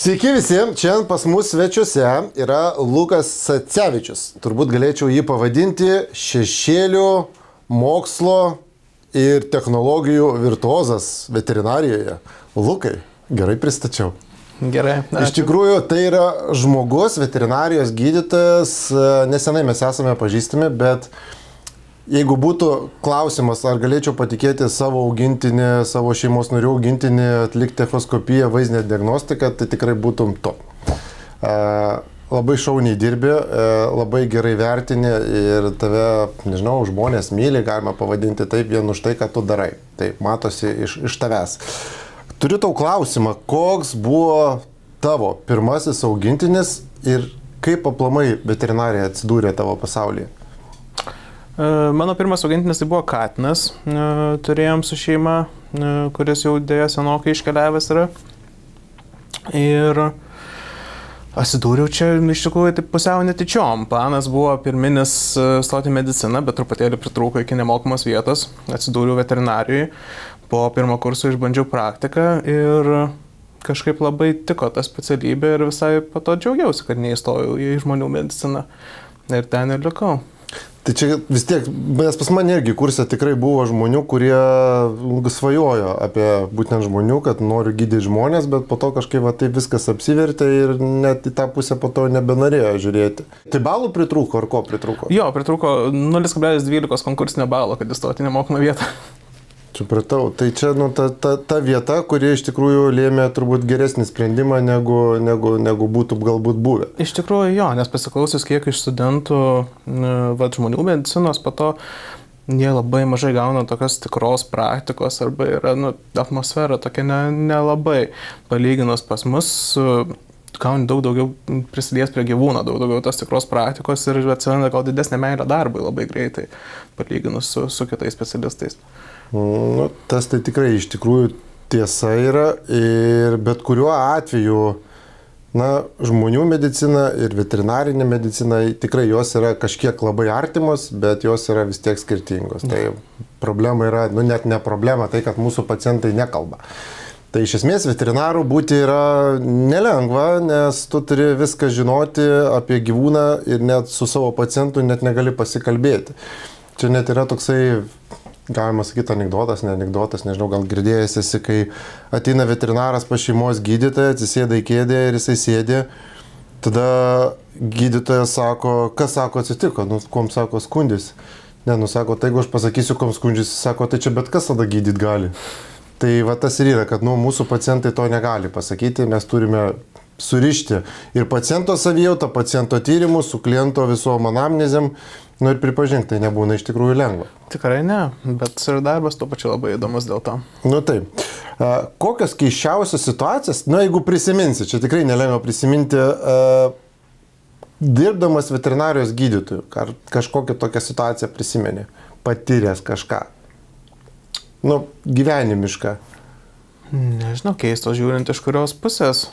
Sveiki visi, šiandien pas mus svečiuose yra Lukas Sacevičius. Turbūt galėčiau jį pavadinti šešėlių, mokslo ir technologijų virtuozas veterinarijoje. Lukai, gerai pristačiau. Gerai. Iš tikrųjų, tai yra žmogus, veterinarijos gydytojas, nesenai mes esame pažįstami, bet jeigu būtų klausimas, ar galėčiau patikėti savo augintinį, savo šeimos narių augintinį, atlikti echoskopiją, vaizdinę diagnostiką, tai tikrai būtum to. Labai šauniai dirbi, labai gerai vertini ir tave, nežinau, žmonės myli, galima pavadinti taip vien už tai, ką tu darai. Taip, matosi iš tavęs. Turiu tau klausimą, koks buvo tavo pirmasis augintinis ir kaip aplamai veterinarija atsidūrė tavo pasaulyje? Mano pirmas augintinis tai buvo katinas, turėjom su šeima, kuris jau dėja senokai iškeliavęs yra. Ir atsidūriau čia iš tikrųjų taip pusiau netyčiom. Planas buvo pirminis stoti mediciną, bet truputėlį pritrūko iki nemokamos vietos. Atsidūriau veterinarijai, po pirmo kurso išbandžiau praktiką ir kažkaip labai tiko ta specialybė ir visai po to džiaugiausi, kad neįstojau į žmonių mediciną. Ir ten ir likau. Tai čia vis tiek, nes pas mane irgi kurse tikrai buvo žmonių, kurie svajojo apie būtent žmonių, kad noriu gydyti žmonės, bet po to kažkaip taip viskas apsivertė ir net į tą pusę po to nebenorėjo žiūrėti. Tai balų pritrūko ar ko pritrūko? Jo, pritrūko 0,12 konkursinio balo, kad įstoti nemokamą vietą. Supratau. Tai čia ta vieta, kuri iš tikrųjų lėmė turbūt geresnį sprendimą, negu būtų galbūt buvę. Iš tikrųjų jo, nes pasiklausius kiek iš studentų žmonių medicinos, po to jie labai mažai gauna tokios tikros praktikos arba yra atmosfera tokia nelabai. Palyginus pas mus, gauni daug daugiau prisidės prie gyvūno, daug daugiau tos tikros praktikos ir atsiranda gal didesnė meilė darbui labai greitai, palyginus su kitais specialistais. Tas tai tikrai iš tikrųjų tiesa yra ir bet kuriuo atveju žmonių medicina ir veterinarinė medicina tikrai jos yra kažkiek labai artimos, bet jos yra vis tiek skirtingos. Tai problema yra, net ne problema, tai kad mūsų pacientai nekalba. Tai iš esmės veterinarų būti yra nelengva, nes tu turi viską žinoti apie gyvūną ir net su savo pacientu net negali pasikalbėti. Čia net yra toksai, galima sakyti, anekdotas, nežinau, gal girdėjęs esi, kai ateina veterinaras pas šeimos gydytoją, atsisėda į kėdę ir jisai sėdė, tada gydytojas sako, kas sako atsitiko, kuom sako skundys. Sako, tai jeigu aš pasakysiu, kuom skundžiasi, sako, tai čia bet kas tada gydyti gali. Tai va tas ir yra, kad mūsų pacientai to negali pasakyti, mes turime surišti ir paciento savijautą, paciento tyrimus su kliento visom anamnezėm, ir pripažinti, tai nebūna iš tikrųjų lengva. Tikrai ne, bet ir darbas tuo pačiu labai įdomus dėl to. Taip. Kokios keisčiausios situacijas, jeigu prisiminsi, čia tikrai nelengva prisiminti, dirbdamas veterinarijos gydytojų, ar kažkokią tokią situaciją prisimeni, patyręs kažką, gyvenimišką. Nežinau, keistos žiūrint iš kurios pusės.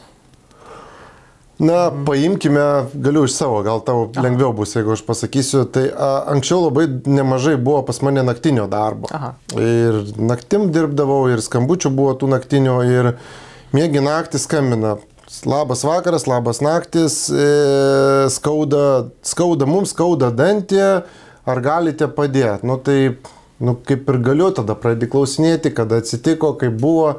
Paimkime, galiu iš savo, gal tau lengviau bus, jeigu aš pasakysiu, tai anksčiau labai nemažai buvo pas mane naktinio darbo. Aha. Ir naktim dirbdavau, ir skambučių buvo tų naktinio, ir miegi naktį skambina. Labas vakaras, labas naktis, mums skauda dantį, ar galite padėti? Tai kaip ir galiu, tada pradedi klausinėti, kada atsitiko, kaip buvo.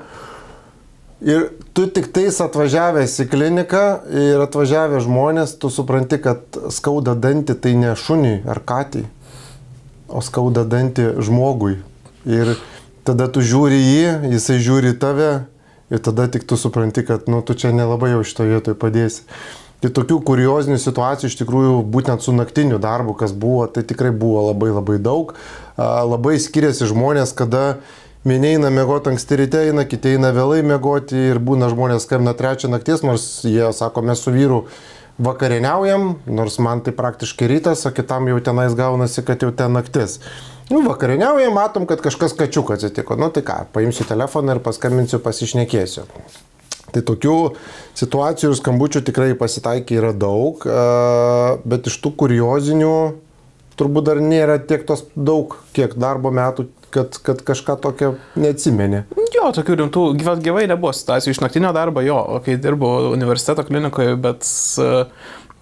Ir tu tik tais atvažiavęs į kliniką ir atvažiavę žmonės, tu supranti, kad skauda dantį tai ne šuniui ar katei, o skauda dantį žmogui. Ir tada tu žiūri jį, jisai žiūri tave ir tada tik tu supranti, kad tu čia nelabai jau šito vietoje padėsi. Tai tokių kuriozinių situacijų iš tikrųjų būtent su naktiniu darbu, kas buvo, tai tikrai buvo labai labai daug. Labai skiriasi žmonės, kada vieni eina miegoti anksti ryte, kiti eina vėlai miegoti ir būna žmonės skambina 3 nakties, nors jie sako, mes su vyru vakarieniaujam, nors man tai praktiškai rytas, o kitam jau tenais gaunasi, kad jau ten naktis. Vakarieniaujam, matom, kad kažkas kačiuką atsitiko. Tai ką, paimsiu telefoną ir paskambinsiu, pasišnekėsiu. Tai tokių situacijų ir skambučių tikrai pasitaikė yra daug, bet iš tų kuriozinių turbūt dar nėra tiek tos daug, kiek darbo metų kad kažką tokio neatsimeni. Jo, tokių rimtų, gyvai nebuvo situacijų. Iš naktinio darbo, jo, kai dirbau universiteto klinikoje, bet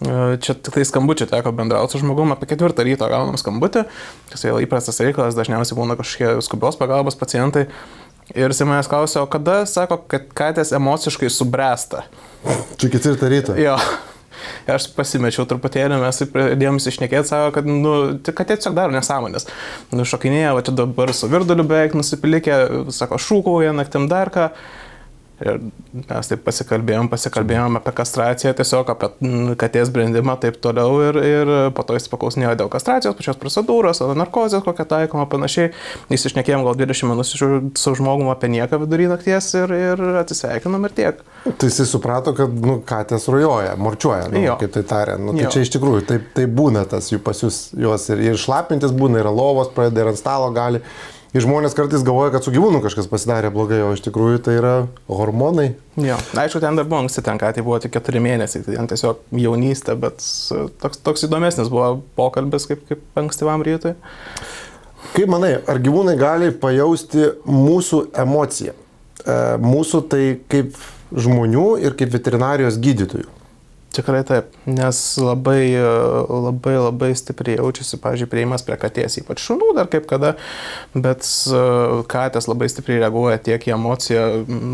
čia tik tai skambučių teko bendrauti su žmogum, apie 4 ryto gaunam skambutį, kas jau įprastas reikalas, dažniausiai būna kažkokie skubios pagalbos pacientai. Ir jis manęs klausė, o kada sako, kad katės emociškai subręsta? Čia 4 ryto. Jo. Aš pasimečiau truputėlį, mes pradėjom išnekėti, sako, kad tiesiog daro nesąmonės. Šokinėja, va čia dabar su virduliu beveik nusipilikę, sako, šūkauja naktim dar ką. Ir mes taip pasikalbėjom apie kastraciją, tiesiog apie katės brendimą, taip toliau. Ir po to jis paklausinėjo dėl kastracijos, pačios procedūros, narkozės, kokia taikoma, panašiai. Jis išnekėjom gal 20 minučių su žmogum apie nieką vidury nakties ir atsisveikinom ir tiek. Tai jis suprato, kad katės rujoja, morčiuoja, kaip tai tariant. Tai čia iš tikrųjų tai būna tas jų pas juos ir šlapintis būna, ir lovos pradeda, ir ant stalo gali. Ir žmonės kartais galvoja, kad su gyvūnu kažkas pasidarė blogai, o iš tikrųjų tai yra hormonai. Jo, aišku, ten dar buvo anksti, ten katė buvo tik 4 mėnesiai, tai ten tiesiog jaunystė, bet toks įdomesnis buvo pokalbis kaip ankstyvam rytui. Kaip manai, ar gyvūnai gali pajausti mūsų emociją? Mūsų tai kaip žmonių ir kaip veterinarijos gydytojų? Tikrai taip, nes labai stipriai jaučiasi, pavyzdžiui, prieimas prie katės, ypač šunų dar kaip kada, bet katės labai stipriai reaguoja tiek į emociją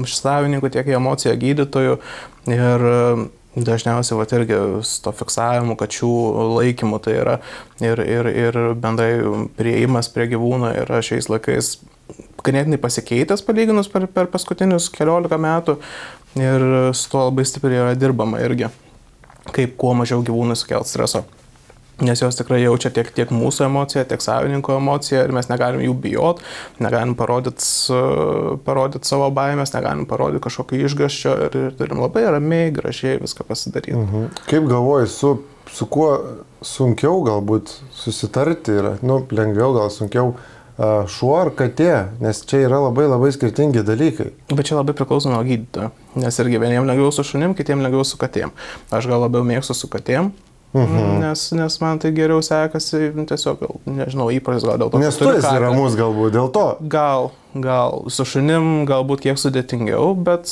savininkų, tiek į emociją gydytojų ir dažniausiai irgi su to fiksavimu, kačių laikymu tai yra ir bendrai prieimas prie gyvūno yra šiais laikais ganėtinai pasikeitęs palyginus per paskutinius 14 metų ir su to labai stipriai yra dirbama irgi. Kaip kuo mažiau gyvūnai sukelt streso. Nes jos tikrai jaučia tiek mūsų emociją, tiek savininko emociją ir mes negalim jų bijot, negalim parodyti savo baimės, negalim parodyti kažkokio išgąsčio ir turim labai ramiai, gražiai viską pasidaryti. Kaip galvoji, su kuo sunkiau galbūt susitarti yra, lengviau gal sunkiau šuo ar katė, nes čia yra labai skirtingi dalykai. Bet čia labai priklauso nuo gydytojo, nes irgi vieniem lengviau su šunim, kitiem lengviau su katėm. Aš gal labiau mėgstu su katėm, nes man tai geriau sekasi, tiesiog, nežinau, įpratis gal dėl to. Nes tu esi ramus galbūt dėl to. Gal su šunim galbūt kiek sudėtingiau, bet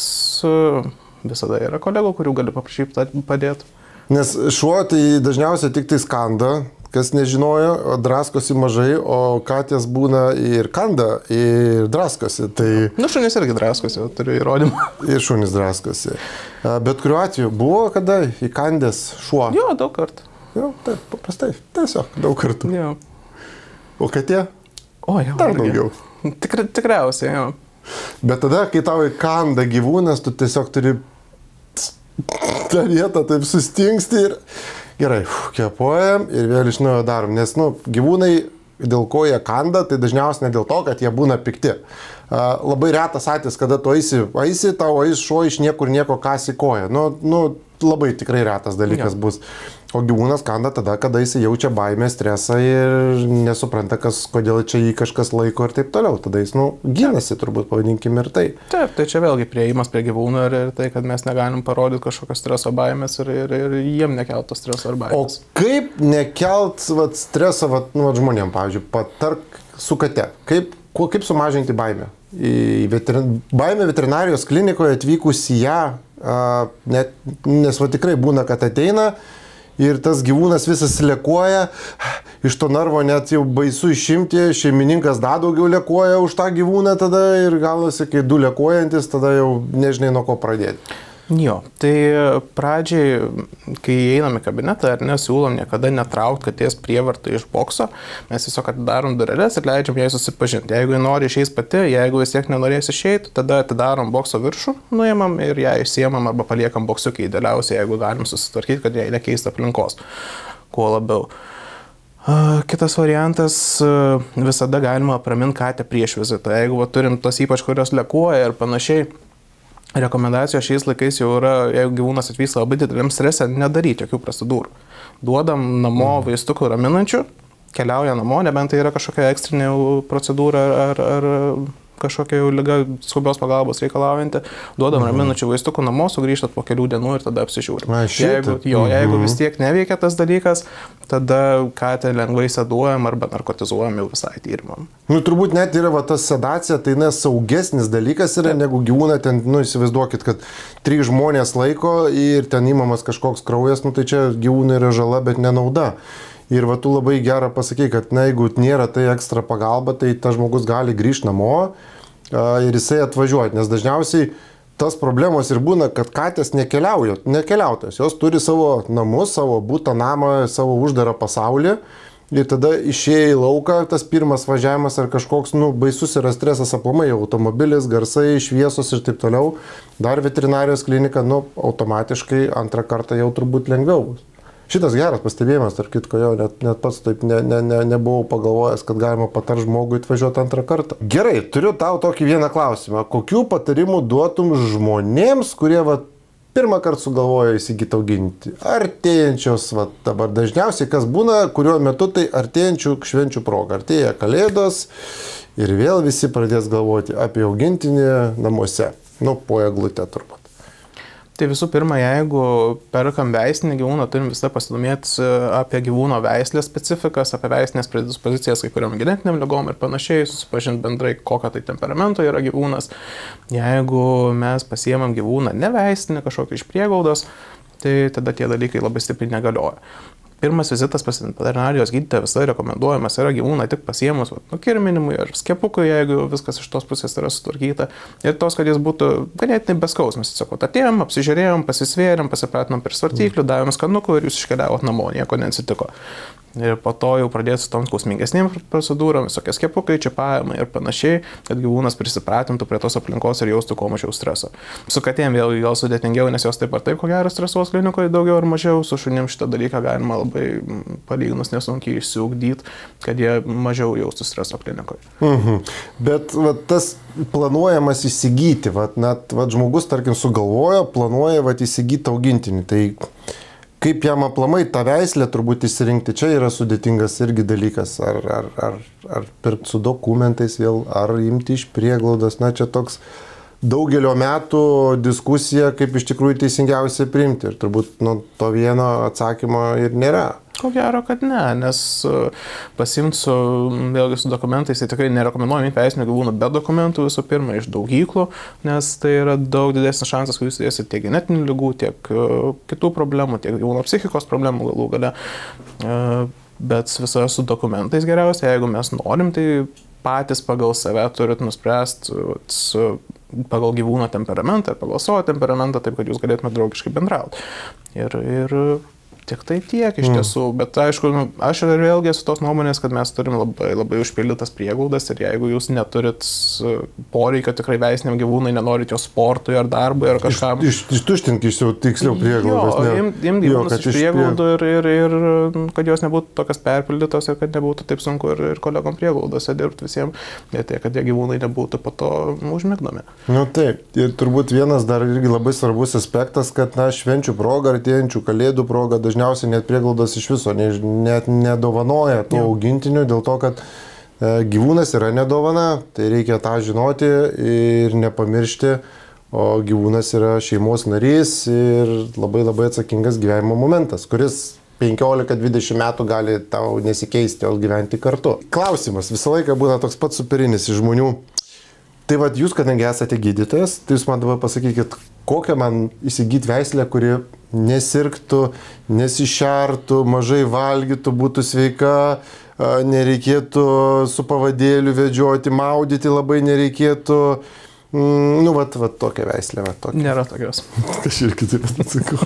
visada yra kolegų, kurių gali paprašyti padėti. Nes šuo tai dažniausiai tik tai skanda, kas nežinojo, draskosi mažai, o katės būna ir kanda, ir draskosi. Tai... šunys irgi draskosi, turiu įrodymą. Ir šunys draskosi. Bet kuriuo atveju buvo kada įkandęs šuo? Jo, daug kartų. Jo, taip, paprastai, tiesiog daug kartų. Jo. O katė? O, jo. Dar daugiau. Tikriausiai, jo. Bet tada, kai tau įkanda gyvūnas, tu tiesiog turi tą vietą taip sustingsti ir gerai, kėpuojam ir vėl iš naujo darom, nes gyvūnai, dėl ko jie kanda, tai dažniausiai ne dėl to, kad jie būna pikti. Labai retas atvejis, kada tu eisi, tau šuo iš niekur nieko kasi koją. Labai tikrai retas dalykas bus. O gyvūnas kanda tada, kada jis jaučia baimę, stresą ir nesupranta, kodėl čia jį kažkas laiko ir taip toliau. Tada jis, gynasi turbūt, pavadinkim ir tai. Taip, tai čia vėlgi prieimas prie gyvūnų ir tai, kad mes negalim parodyti kažkokio streso baimės ir jiem nekelt to streso ar baimės. O kaip nekelt streso žmonėm, pavyzdžiui, patark su kate? Kaip sumažinti baimę? Baimė veterinarijos klinikoje atvykus į ją, nes tikrai būna, kad ateina ir tas gyvūnas visas lekuoja, iš to narvo net jau baisu išimti, šeimininkas dar daugiau lekuoja už tą gyvūną tada ir gaunasi, kai du lekuojantis, tada jau nežinai nuo ko pradėti. Jo, tai pradžiai, kai einam į kabinetą, siūlom niekada netraukti katės prievartą iš bokso, mes tiesiog atidarom dureles ir leidžiam jai susipažinti. Jeigu ji nori išeis pati, jeigu vis tiek nenorės išeiti, tada atidarom bokso viršų, nuimam ir ją išsiemam arba paliekam boksiukai, idealiausiai, jeigu galim susitvarkyti, kad jai nekeista aplinkos, kuo labiau. Kitas variantas, visada galima apraminti katę prieš vizitą. Jeigu turim tos ypač, kurios lekuoja ir panašiai, rekomendacijos šiais laikais jau yra, jeigu gyvūnas atvyksta labai dideliam strese, nedaryti jokių procedūrų. Duodam namo vaistukų raminančių, keliauja namo, nebent tai yra kažkokia ekstrinė procedūra ar kažkokia jau liga skubios pagalbos reikalaujanti, duodam raminančių vaistukų namo, sugrįžtat po kelių dienų ir tada apsižiūrim. Jeigu vis tiek neveikia tas dalykas, tada katę lengvai seduojam arba narkotizuojam jau visai tyrimam. Nu, turbūt net yra tas sedacija, tai saugesnis dalykas yra, negu gyvūną ten, įsivaizduokit, kad 3 žmonės laiko ir ten įmamas kažkoks kraujas, tai čia gyvūnai yra žala, bet nenauda. Ir tu labai gerą pasakei, kad jeigu nėra tai ekstra pagalba, tai tas žmogus gali grįžti namo ir jisai atvažiuoti, nes dažniausiai tas problemos ir būna, kad katės nekeliautojas, jos turi savo namus, savo butą, namą, savo uždarą pasaulį ir tada išėję į lauką, tas pirmas važiavimas ar kažkoks, baisus yra stresas aplamai, automobilis, garsai, šviesos ir taip toliau, dar veterinarijos klinika, automatiškai antrą kartą jau turbūt lengviau bus. Šitas geras pastebėjimas, tarp kitko, jau net pats taip nebuvau pagalvojęs, kad galima patar žmogui atvažiuoti antrą kartą. Gerai, turiu tau tokį vieną klausimą. Kokių patarimų duotum žmonėms, kurie pirmą kartą sugalvojo įsigyti auginti? Artėjančios, dabar dažniausiai kas būna, kuriuo metu tai artėjančių švenčių proga. Artėja Kalėdos ir vėl visi pradės galvoti apie augintinį namuose. Po eglutę turbūt. Tai visų pirma, jeigu perkam veislinį gyvūną, turim visą pasidomėti apie gyvūno veislės specifikas, apie veislinės predispozicijas kai kuriam genetiniam ligom ir panašiai, susipažinti bendrai, kokio tai temperamento yra gyvūnas. Jeigu mes pasiemam gyvūną neveislinį kažkokį iš priegaudos, tai tada tie dalykai labai stipriai negalioja. Pirmas vizitas pas veterinarijos gydytoją visada rekomenduojamas yra gyvūną tik pasiemus kirminimui ar skepukui, jeigu viskas iš tos pusės yra sutvarkyta. Ir tos, kad jis būtų ganėtinai beskausmas. Tiesiog atėjom, apsižiūrėjom, pasisvėrėm, pasipratinom per svartyklių, davėm skanukų ir jūs iškeliavot namo, nieko neatsitiko. Ir po to jau pradėti su tom skausmingesnėm procedūrom, visokie skepukai, čipavimai ir panašiai, kad gyvūnas prisipratintų prie tos aplinkos ir jaustų kuo mažiau streso. Su katėm vėl gal sudėtingiau, nes jos taip ar taip ko gero stresuos klinikoje daugiau ar mažiau, su šunim šitą dalyką galima labai palyginus nesunkiai išsiugdyti, kad jie mažiau jaustų streso klinikoje. Bet tas planuojamas įsigyti, žmogus, tarkim, sugalvojo, planuoja įsigyti augintinį, tai kaip jam aplamai tą veislę turbūt įsirinkti, čia yra sudėtingas irgi dalykas, ar pirkti su dokumentais vėl, ar imti iš prieglaudos, čia toks daugelio metų diskusija, kaip iš tikrųjų teisingiausiai priimti ir turbūt to vieno atsakymo ir nėra. Ko gero, kad ne, nes pasimti vėlgi su dokumentais, tai tikrai nerekomenduojame veislinio gyvūnų be dokumentų visų pirma iš daugyklų, nes tai yra daug didesnis šansas, kad jūs turėsite tiek genetinių ligų, tiek kitų problemų, tiek gyvūno psichikos problemų galų gale. Bet visada su dokumentais geriausia, jeigu mes norim, tai patys pagal save turit nuspręsti pagal gyvūno temperamentą ir pagal savo temperamentą, taip kad jūs galėtumėte draugiškai bendrauti. Ir tik tai tiek iš tiesų, bet aišku, aš ir vėlgi esu tos nuomonės, kad mes turim labai užpildytas prieglaudas ir jeigu jūs neturit poreikio tikrai veisiniam gyvūnai, nenorit jo sportui ar darbui ar kažkam. Ištuštinti tiksliau prieglaudas. Im gyvūnus iš prieglaudų ir kad jos nebūtų tokios perpildytos ir kad nebūtų taip sunku ir kolegom prieglaudose dirbti visiems, bet kad tie gyvūnai nebūtų po to užmigdomi. Taip, ir turbūt vienas dar irgi labai svarbus aspektas, kad švenčių proga, artėjančių Kalėdų proga dažniausiai net prieglaudos iš viso net nedovanoja tų augintinių, dėl to, kad gyvūnas yra nedovana, tai reikia tą žinoti ir nepamiršti, o gyvūnas yra šeimos narys ir labai atsakingas gyvenimo momentas, kuris 15-20 metų gali tau nesikeisti, o gyventi kartu. Klausimas visą laiką būna toks pats superinis iš žmonių. Tai jūs, kadangi esate gydytojas, tai jūs man dabar pasakykit, kokią man įsigyti veislę, kuri nesirgtų, nesišertų, mažai valgytų, būtų sveika, nereikėtų su pavadėliu vedžioti, maudyti labai nereikėtų. Tokia veislė. Nėra tokios. Aš ir kitaip atsakau.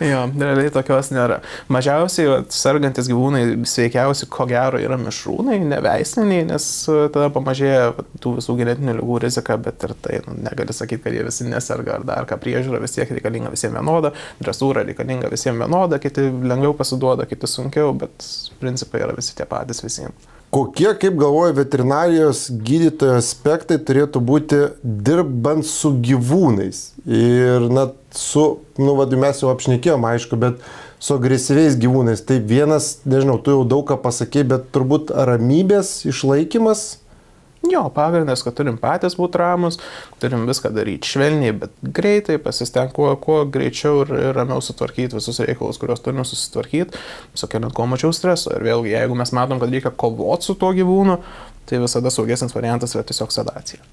Jo, realiai tokios nėra. Mažiausiai sergantis gyvūnai sveikiausi, ko gero, yra mišrūnai, neveisliniai, nes tada pamažėja tų visų genetinių ligų rizika, bet ir tai negali sakyti, kad jie visi neserga ar dar ką, priežiūra vis tiek reikalinga visiems vienoda, dresūra reikalinga visiems vienoda, kiti lengviau pasiduoda, kiti sunkiau, bet principai yra visi tie patys visiems. Kokie, kaip galvoja, veterinarijos gydytojo aspektai turėtų būti dirbant su gyvūnais? Ir mes jau apšnekėjom, aišku, bet su agresyviais gyvūnais. Tai vienas, nežinau, tu jau daug ką pasakei, bet turbūt ramybės išlaikymas? Jo, pagrindas, kad turim patys būti ramus, turim viską daryti švelniai, bet greitai, pasistengti kuo greičiau ir ramiau sutvarkyti visus reikalus, kuriuos turime susitvarkyti, sukeliant kuo mažiau streso. Ir vėlgi, jeigu mes matom, kad reikia kovoti su tuo gyvūnu, tai visada saugesnis variantas yra tiesiog sedacija.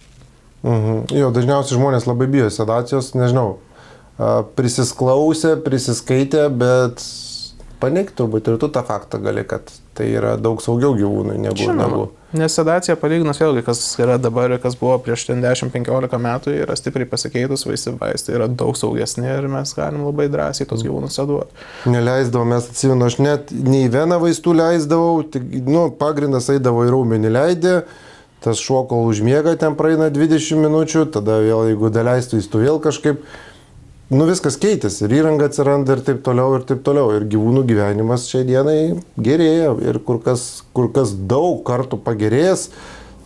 Jo, dažniausiai žmonės labai bijo sedacijos, nežinau, prisisklausė, prisiskaitė, bet paneigti turbūt ir tu tą faktą gali, kad tai yra daug saugiau gyvūnui negu. Nes sedacija palyginus vėlgi, kas yra dabar ir kas buvo prieš 10-15 metų, yra stipriai pasikeitus, vaistai yra daug saugesni ir mes galim labai drąsiai tos gyvūnus seduoti. Neleisdavau, mes atsimenu, aš net nei vieną vaistų leisdavau, tik, pagrindas eidavo į raumenį leidė, tas šuo kol užmiega, ten praeina 20 minučių, tada vėl, jeigu daleistų, jis tu vėl kažkaip, viskas keitėsi, ir įranga atsiranda ir taip toliau, ir gyvūnų gyvenimas šiai dienai gerėja ir kur kas daug kartų pagerėjęs.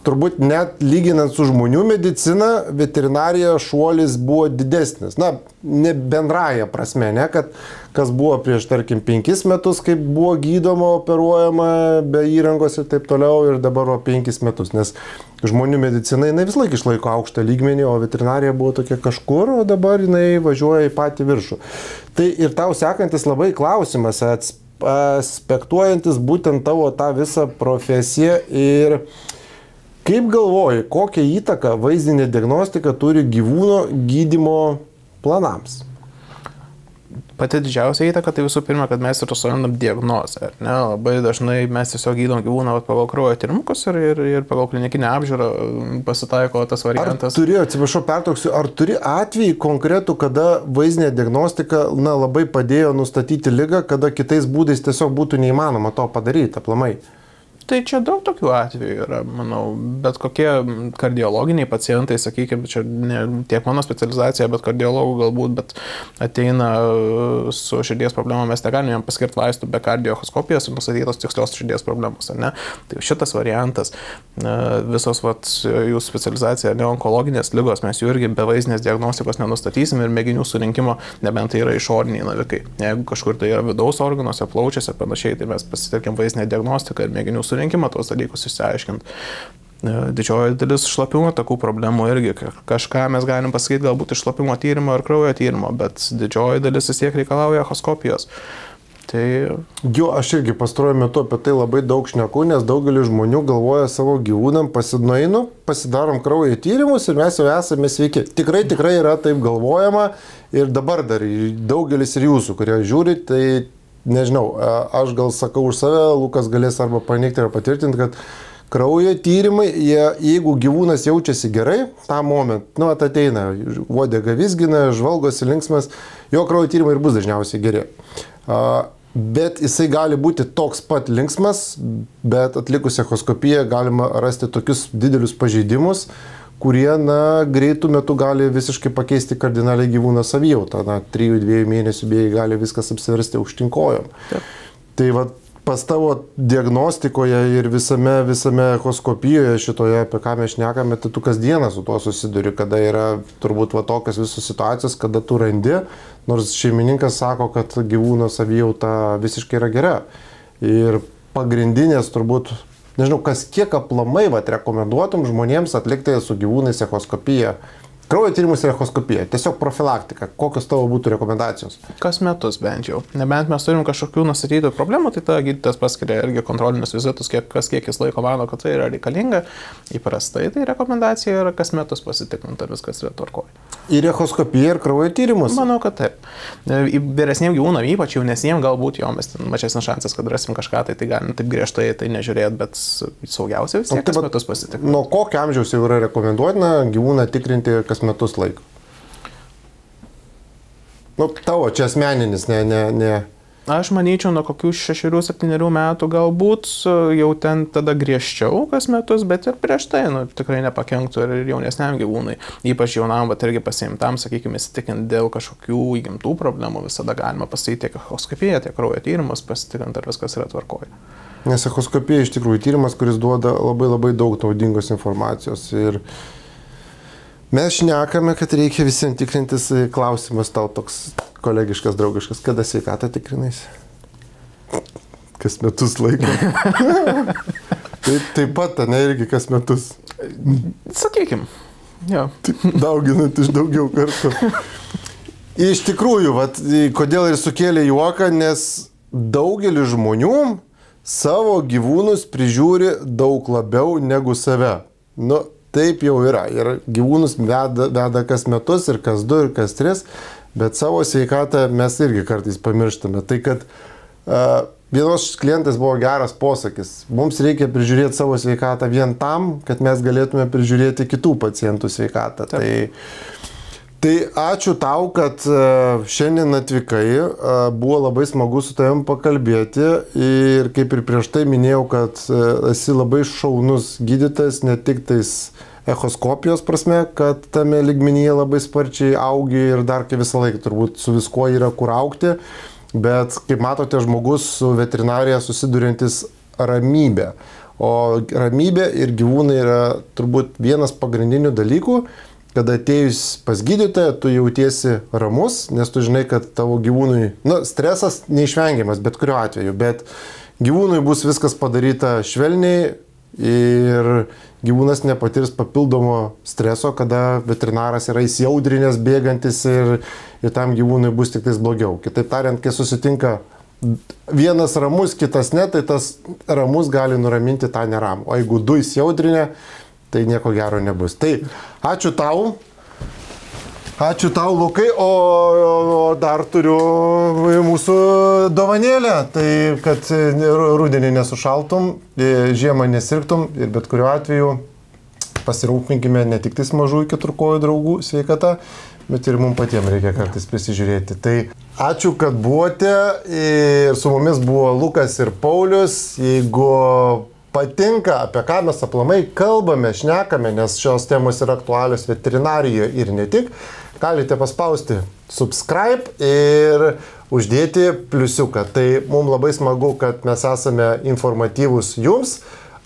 Turbūt net lyginant su žmonių medicina, veterinarija šuolis buvo didesnis. Ne bendraja prasme, ne, kad kas buvo prieš, tarkim, 5 metus, kaip buvo gydoma, operuojama be įrangos ir taip toliau, ir dabar 5 metus, nes žmonių medicina, jinai vis laik išlaiko aukštą lygmenį, o veterinarija buvo tokia kažkur, o dabar jinai važiuoja į patį viršų. Tai ir tau sekantis labai klausimas, aspektuojantis būtent tavo tą visą profesiją ir kaip galvoji, kokią įtaką vaizdinė diagnostika turi gyvūno gydymo planams? Pati didžiausia įtaka tai visų pirma, kad mes ir surandam diagnozę. Labai dažnai mes tiesiog gydom gyvūną pagal kraujo tyrimukus ir pagal klinikinę apžiūrą pasitaiko tas variantas. Atsiprašau, pertrauksiu, ar turi atvejį konkretų, kada vaizdinė diagnostika labai padėjo nustatyti ligą, kada kitais būdais tiesiog būtų neįmanoma to padaryti aplamai? Tai čia daug tokių atvejų yra, manau, bet kokie kardiologiniai pacientai, sakykime, čia ne tiek mano specializacija, bet kardiologų galbūt, bet ateina su širdies problemą, mes negalime jam paskirti vaistų be kardioechoskopijos ir nustatytos tikslios širdies problemos, ar ne? Tai šitas variantas, visos jūsų specializacija, neonkologinės ligos, mes jų irgi be vaizdinės diagnostikos nenustatysim ir mėginių surinkimo, nebent tai yra išoriniai navikai. Jeigu kažkur tai yra vidaus organuose, plaučiuose, panašiai, tai mes pasitelkiam vaizdinę diagnostiką ir mėginių surinkimą tos dalykus išsiaiškinti. Didžioji dalis šlapimo takų problemų irgi. Kažką mes galim pasakyti galbūt iš šlapimo tyrimo ar kraujo tyrimo, bet didžioji dalis vis tiek reikalauja echoskopijos. Tai... Jo, aš irgi pastaruoju metu apie tai labai daug šneku, nes daugelis žmonių galvoja savo gyvūnam, pasidarom kraujo tyrimus ir mes jau esame sveiki. Tikrai yra taip galvojama ir dabar dar daugelis ir jūsų, kurie žiūri, tai nežinau, aš gal sakau už save, Lukas galės arba paneigti ar patvirtinti, kad kraujo tyrimai, jeigu gyvūnas jaučiasi gerai, tą momentą, ateina, uodega vizgina, žvalgosi linksmas, jo kraujo tyrimai ir bus dažniausiai geri. Bet jisai gali būti toks pat linksmas, bet atlikus echoskopiją galima rasti tokius didelius pažeidimus, kurie, greitų metų gali visiškai pakeisti kardinaliai gyvūną savijautą. 3-2 mėnesių bėgiai gali viskas apsiversti aukštinkojom. Tai pas tavo diagnostikoje ir visame echoskopijoje šitoje, apie ką mes šnekame, tai tu kasdieną su tuo susiduri, kada yra turbūt tokios visos situacijos, kada tu randi, nors šeimininkas sako, kad gyvūno savijauta visiškai yra gera. Ir pagrindinės turbūt, nežinau, kiek aplamai rekomenduotum žmonėms atlikti su gyvūnais echoskopiją. Kraujo tyrimus ir echoskopiją. Tiesiog profilaktika. Kokios tavo būtų rekomendacijos? Kas metus bent jau. Nebent mes turim kažkokių nustatytų problemų, tai tada gydytojas paskiria irgi kontrolinius vizitus, kiek jis laiko mano, kad tai yra reikalinga. Įprastai tai rekomendacija yra kas metus pasitikrinti, ar viskas yra tvarkoje. Ir echoskopija, ir kraujo tyrimus? Manau, kad taip. Vyresniem gyvūnam, ypač jaunesniem, galbūt jo mes mažesnis šansas, kad rasim kažką, tai galim taip griežtai tai nežiūrėti, bet saugiausia vis tiek kas metus pasitikrinti. Nuo kokio amžiaus jau yra rekomenduotina gyvūną tikrinti kas metus laiko? Tavo čia asmeninis, ne. Aš manyčiau, nuo kokių 6-7 metų galbūt jau ten tada griežčiau kas metus, bet ir prieš tai tikrai nepakenktų ir jaunesniam gyvūnui. Ypač jaunam, bet irgi pasiimtam, sakykime, įsitikinti dėl kažkokių įgimtų problemų, visada galima pasitikti tiek echoskopiją, tiek kraujo tyrimus, pasitikrinti, ar viskas yra tvarkoje. Nes echoskopija iš tikrųjų tyrimas, kuris duoda labai daug naudingos informacijos. Ir mes šnekame, kad reikia visiems tikrintis. Klausimas tau toks kolegiškas, draugiškas. Kada sveikatą tikrinais? Kas metus laiko. Taip pat, irgi kas metus. Sakykim. Jo. Dauginant iš daugiau kartų. Iš tikrųjų, kodėl ir sukėlė juoką, nes daugelis žmonių savo gyvūnus prižiūri daug labiau negu save. Nu, taip jau yra. Ir gyvūnus veda kas metus, ir kas 2, ir kas 3, bet savo sveikatą mes irgi kartais pamirštame. Tai kad vienos klientas buvo geras posakis. Mums reikia prižiūrėti savo sveikatą vien tam, kad mes galėtume prižiūrėti kitų pacientų sveikatą. Tai ačiū tau, kad šiandien atvykai. Buvo labai smagu su tavim pakalbėti. Ir kaip ir prieš tai minėjau, kad esi labai šaunus gydytojas, ne tik tais echoskopijos prasme, kad tame lygmenyje labai sparčiai augi ir dar kai visą laiką turbūt su viskuo yra kur augti. Bet, kaip matote, žmogus su veterinarija susiduriantis ramybė. O ramybė ir gyvūnai yra turbūt vienas pagrindinių dalykų, kad atėjus pas gydytoją, tu jautiesi ramus, nes tu žinai, kad tavo gyvūnui, stresas neišvengiamas, bet kuriuo atveju, bet gyvūnui bus viskas padaryta švelniai ir gyvūnas nepatirs papildomo streso, kada veterinaras yra įsiaudrinęs, bėgantis ir tam gyvūnui bus tik tais blogiau. Kitaip tariant, kai susitinka vienas ramus, kitas ne, tai tas ramus gali nuraminti tą neramų. O jeigu 2 įsiaudrinę, tai nieko gero nebus. Tai ačiū tau. Ačiū tau, Lukai, o dar turiu mūsų dovanėlę, tai kad rudenį nesušaltum, žiemą nesirgtum ir bet kuriuo atveju pasirūpinkime ne tik tais mažųjų keturkojų draugų sveikata, bet ir mums patiems reikia kartais prisižiūrėti. Tai ačiū, kad buvote ir su mumis buvo Lukas ir Paulius. Jeigu patinka, apie ką mes aplamai kalbame, šnekame, nes šios temos yra aktualios veterinarijoje ir ne tik, galite paspausti subscribe ir uždėti pliusiuką. Tai mums labai smagu, kad mes esame informatyvūs jums,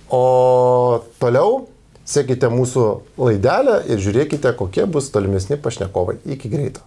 o toliau sekite mūsų laidelę ir žiūrėkite, kokie bus tolimesni pašnekovai. Iki greito.